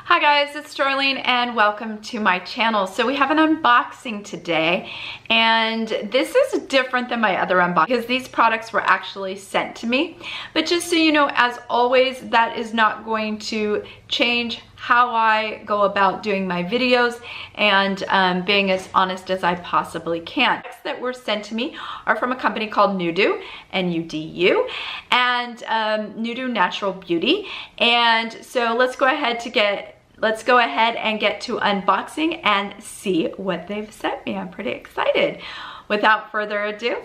Hi guys, it's Darlene and welcome to my channel. So we have an unboxing today, and this is different than my other unboxing because these products were actually sent to me. But just so you know, as always, that is not going to change how I go about doing my videos and being as honest as I possibly can. Products that were sent to me are from a company called Nudu, N-U-D-U, and Nudu Natural Beauty. And so let's go ahead and get to unboxing and see what they've sent me. I'm pretty excited. Without further ado,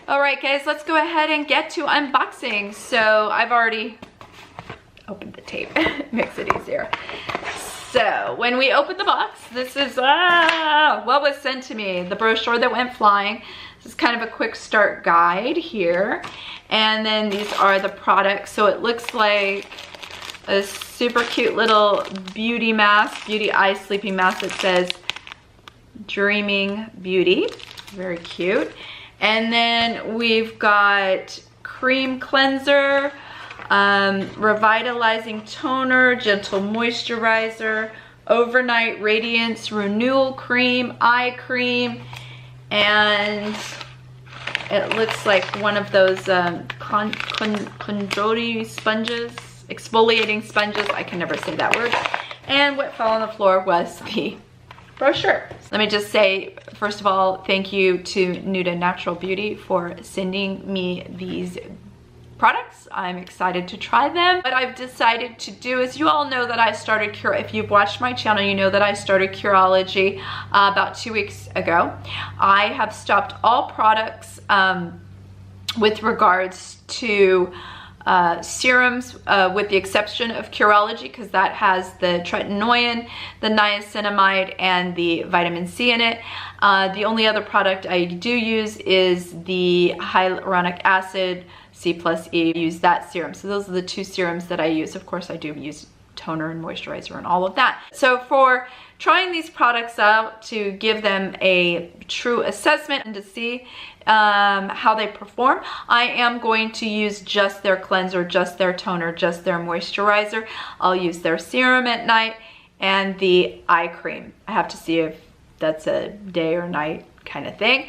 alright guys, let's go ahead and get to unboxing. So I've already opened the tape. It makes it easier. So when we open the box, this is what was sent to me, the brochure that went flying. This is kind of a quick start guide here. And then these are the products. So it looks like a super cute little beauty mask, beauty eye sleeping mask that says Dreaming Beauty. Very cute. And then we've got cream cleanser, revitalizing toner, gentle moisturizer, overnight radiance renewal cream, eye cream, and it looks like one of those conjori sponges, exfoliating sponges. I can never say that word. And what fell on the floor was the brochure. Let me just say, first of all, thank you to Nudu Natural Beauty for sending me these products. I'm excited to try them. What I've decided to do is, you all know that I started if you've watched my channel, you know that I started Curology about 2 weeks ago. I have stopped all products with regards to serums, with the exception of Curology, because that has the tretinoin, the niacinamide, and the vitamin C in it. The only other product I do use is the hyaluronic acid, C+E, use that serum. So those are the two serums that I use. Of course, I do use toner and moisturizer and all of that. So for trying these products out to give them a true assessment and to see how they perform, I am going to use just their cleanser, just their toner, just their moisturizer. I'll use their serum at night and the eye cream. I have to see if that's a day or night kind of thing.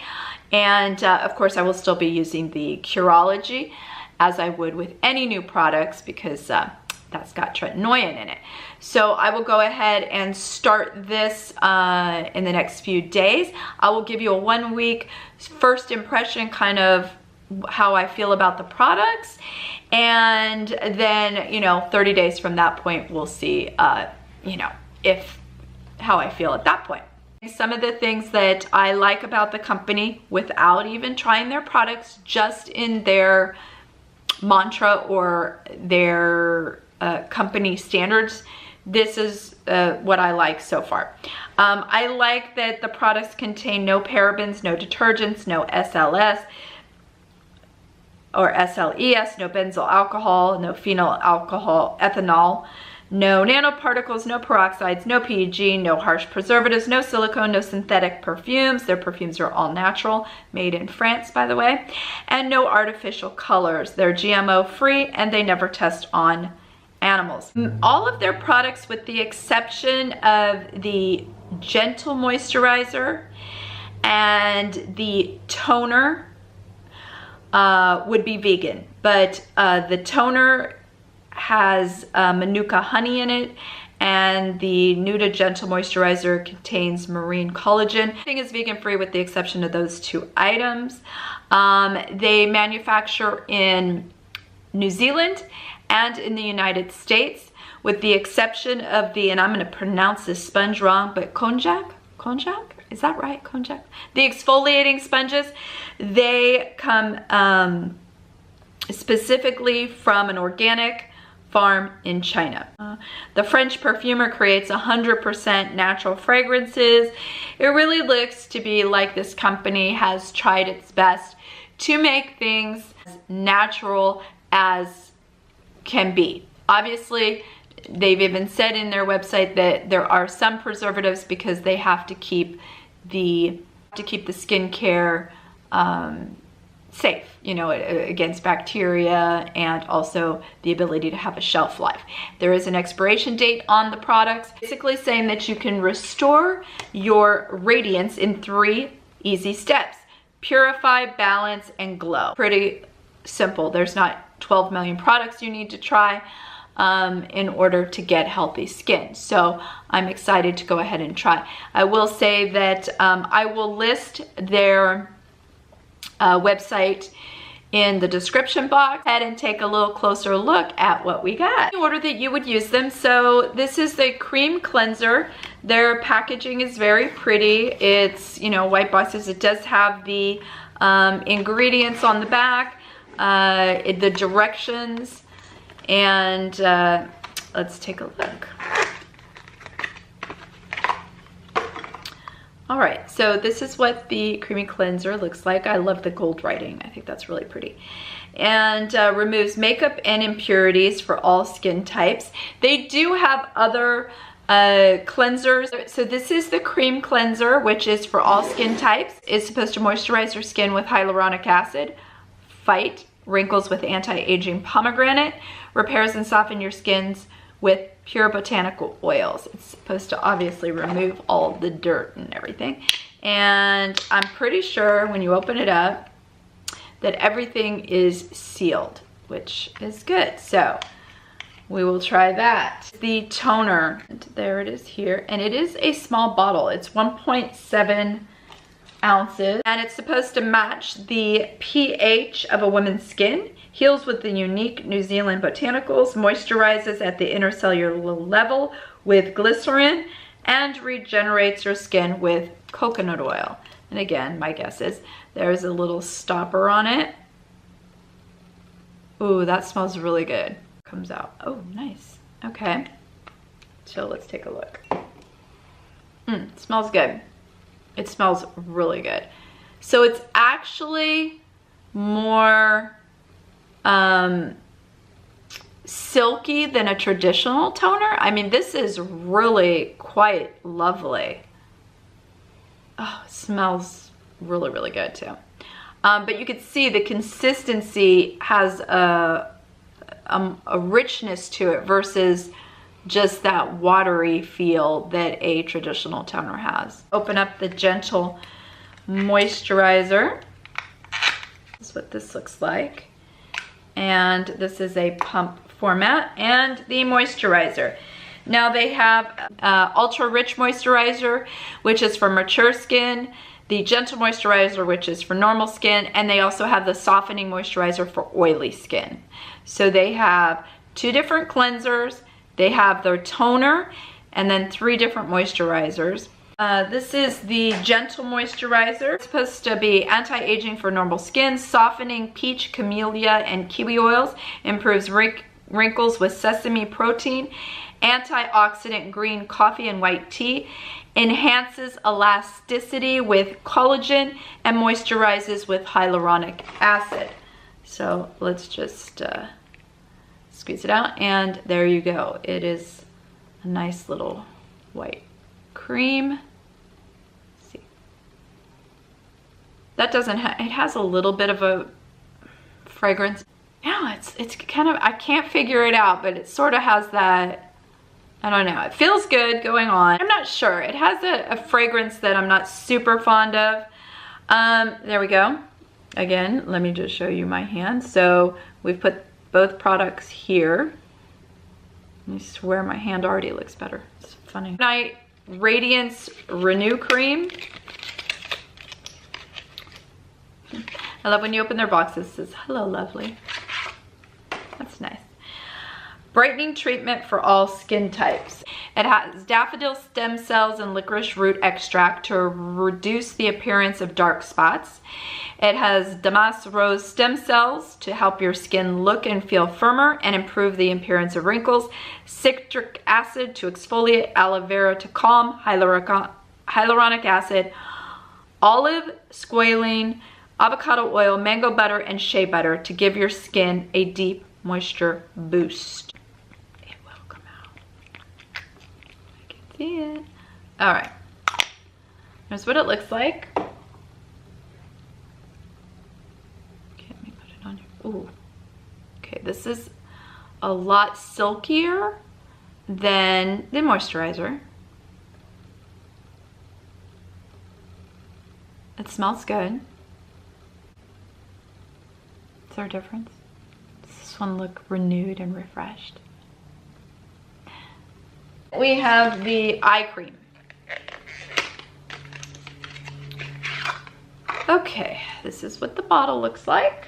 And of course, I will still be using the Curology as I would with any new products, because that's got tretinoin in it. So I will go ahead and start this in the next few days. I will give you a 1 week first impression, kind of how I feel about the products. And then, 30 days from that point, we'll see, how I feel at that point. Some of the things that I like about the company without even trying their products, just in their mantra or their company standards, this is what I like so far. I like that the products contain no parabens, no detergents, no SLS or SLES, no benzyl alcohol, no phenyl alcohol, ethanol, no nanoparticles, no peroxides, no PEG, no harsh preservatives, no silicone, no synthetic perfumes. Their perfumes are all natural, made in France, by the way, and no artificial colors. They're GMO free and they never test on animals. All of their products, with the exception of the gentle moisturizer and the toner, would be vegan, but the toner has manuka honey in it, and the Nudu Gentle Moisturizer contains marine collagen. Everything is vegan free with the exception of those two items. They manufacture in New Zealand and in the United States, with the exception of the, and I'm going to pronounce this sponge wrong, but konjac? Is that right? Konjac? The exfoliating sponges, they come specifically from an organic farm in China. The French perfumer creates 100% natural fragrances. It really looks to be like this company has tried its best to make things as natural as can be. Obviously, they've even said in their website that there are some preservatives because they have to keep the skincare safe, you know, against bacteria, and also the ability to have a shelf life. There is an expiration date on the products, basically saying that you can restore your radiance in 3 easy steps: purify, balance, and glow. Pretty simple. There's not 12 million products you need to try in order to get healthy skin. So I'm excited to go ahead and try. I will say that I will list their website in the description box. Head and take a little closer look at what we got. The order that you would use them. So this is the cream cleanser. Their packaging is very pretty. It's, you know, white boxes. It does have the ingredients on the back, the directions, and let's take a look. All right, so this is what the creamy cleanser looks like. I love the gold writing. I think that's really pretty. And removes makeup and impurities for all skin types. They do have other cleansers. So this is the cream cleanser, which is for all skin types. It's supposed to moisturize your skin with hyaluronic acid, fight wrinkles with anti-aging pomegranate, repairs and soften your skins with pure botanical oils. It's supposed to obviously remove all the dirt and everything. And I'm pretty sure when you open it up that everything is sealed, which is good. So we will try that. The toner, there it is here, and it is a small bottle. It's 1.7 ounces, and it's supposed to match the pH of a woman's skin, heals with the unique New Zealand botanicals, moisturizes at the intercellular level with glycerin, and regenerates your skin with coconut oil. And again, my guess is there's a little stopper on it. Ooh, that smells really good. Comes out. Oh, nice. Okay. So let's take a look. It smells good. It smells really good. So it's actually more silky than a traditional toner. I mean, this is really quite lovely. Oh, it smells really, really good too. But you can see the consistency has a richness to it versus just that watery feel that a traditional toner has. Open up the Gentle Moisturizer. This is what this looks like. And this is a pump format. And the moisturizer. Now they have Ultra Rich Moisturizer, which is for mature skin. The Gentle Moisturizer, which is for normal skin. And they also have the Softening Moisturizer for oily skin. So they have 2 different cleansers. They have their toner and then 3 different moisturizers. This is the Gentle Moisturizer. It's supposed to be anti-aging for normal skin, softening peach, camellia, and kiwi oils, improves wrinkles with sesame protein, antioxidant green coffee and white tea, enhances elasticity with collagen, and moisturizes with hyaluronic acid. So let's just squeeze it out, and there you go. It is a nice little white cream. Let's see. That doesn't have, it has a little bit of a fragrance. Yeah, it's kind of, I can't figure it out, but it sort of has that, I don't know. It feels good going on. I'm not sure. It has a fragrance that I'm not super fond of. There we go. Again, let me just show you my hand. So we've put both products here. I swear my hand already looks better. It's funny. Night Radiance Renew Cream. I love when you open their boxes. It says, hello, lovely. That's nice. Brightening treatment for all skin types. It has daffodil stem cells and licorice root extract to reduce the appearance of dark spots. It has damask rose stem cells to help your skin look and feel firmer and improve the appearance of wrinkles. Citric acid to exfoliate, aloe vera to calm, hyaluronic acid, olive, squalene, avocado oil, mango butter, and shea butter to give your skin a deep moisture boost. It will come out. I can see it. All right. Here's what it looks like. Ooh. Okay, this is a lot silkier than the moisturizer. It smells good. Is there a difference? Does this one look renewed and refreshed? We have the eye cream. Okay, this is what the bottle looks like.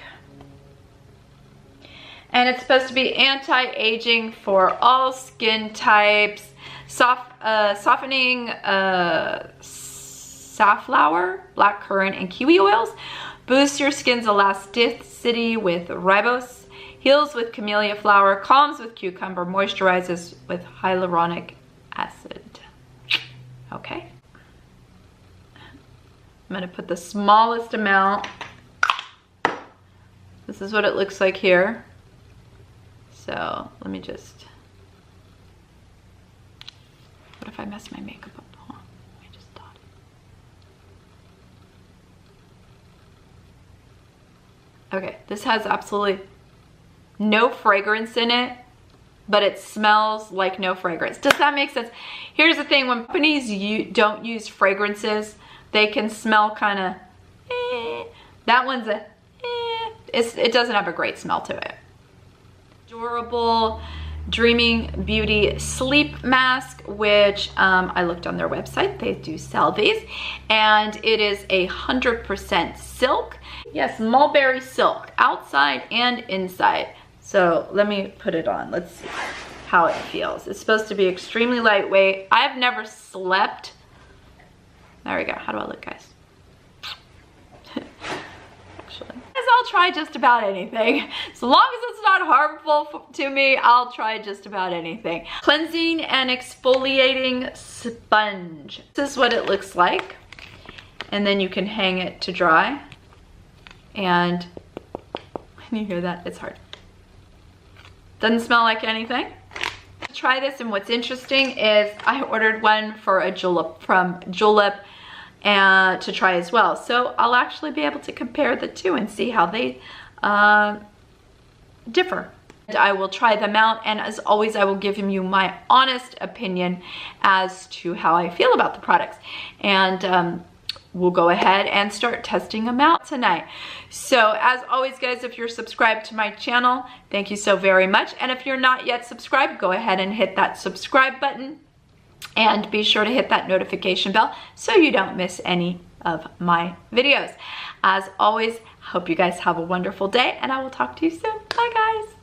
And it's supposed to be anti-aging for all skin types, softening safflower, blackcurrant, and kiwi oils, boosts your skin's elasticity with ribose, heals with camellia flower, calms with cucumber, moisturizes with hyaluronic acid. Okay. I'm gonna put the smallest amount. This is what it looks like here. So let me just, what if I mess my makeup up? Huh? I just thought. Okay, this has absolutely no fragrance in it, but it smells like no fragrance. Does that make sense? Here's the thing, when companies don't use fragrances, they can smell kind of, that one's a, it doesn't have a great smell to it. Adorable Dreaming Beauty Sleep Mask, which I looked on their website. They do sell these, and it is 100% silk. Yes, mulberry silk, outside and inside. So let me put it on. Let's see how it feels. It's supposed to be extremely lightweight. I've never slept. There we go. How do I look, guys? Actually, I'll try just about anything. So long as it's not harmful to me, I'll try just about anything. Cleansing and exfoliating sponge. This is what it looks like. And then you can hang it to dry. And when you hear that, it's hard. Doesn't smell like anything. Try this, and what's interesting is I ordered one for a julep from Julep and to try as well. So I'll actually be able to compare the two and see how they differ. I will try them out, and as always, I will give you my honest opinion as to how I feel about the products. And we'll go ahead and start testing them out tonight. So as always, guys, if you're subscribed to my channel, thank you so very much. And if you're not yet subscribed, go ahead and hit that subscribe button. And be sure to hit that notification bell so you don't miss any of my videos. As always, hope you guys have a wonderful day, and I will talk to you soon. Bye, guys.